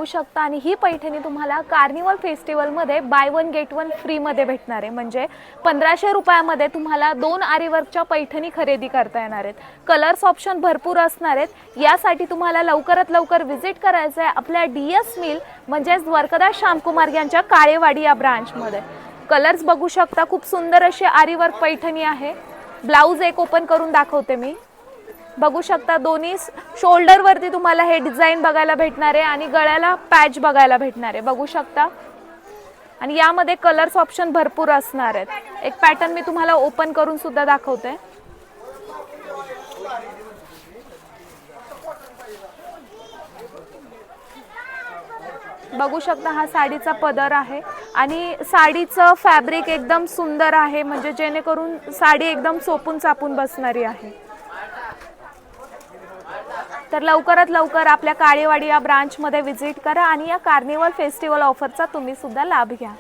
शकता आणि ही पैठणी तुम्हाला कार्निवल फेस्टिवलमध्ये बाय वन गेट वन फ्रीमध्ये भेटणार आहे। म्हणजे 1500 रुपयामध्ये तुम्हाला 2 आरी वर्कच्या पैठणी खरेदी करता येणार आहेत। कलर्स ऑप्शन भरपूर असणार आहेत। यासाठी तुम्हाला लवकरात लवकर व्हिजिट करायचं आहे आपल्या DS मिल म्हणजेच द्वारकादास श्यामकुमार यांच्या काळेवाडी या ब्रांचमध्ये। कलर्स बघू शकता, खूप सुंदर अशी आरी वर्क पैठणी आहे। ब्लाउज एक ओपन करून दाखवते मी। बघू शकता दोन्ही शोल्डर वरती तुम्हाला हे डिझाइन बघायला भेटणार आहे आणि गळ्याला पॅच बघायला भेटणार आहे, बघू शकता। आणि यामध्ये कलर्स ऑप्शन भरपूर असणार आहेत। एक पॅटर्न मी तुम्हाला ओपन करून सुद्धा दाखवते। बघू शकता हा साडीचा पदर आहे आणि साडीचं फॅब्रिक एकदम सुंदर आहे, म्हणजे जेणेकरून साडी एकदम चोपून चापून बसणारी आहे। तर लवकरात लवकर आपल्या काळेवाडी या ब्रांचमध्ये व्हिजिट करा आणि या कार्निवल फेस्टिवल ऑफरचा तुम्ही सुद्धा लाभ घ्या।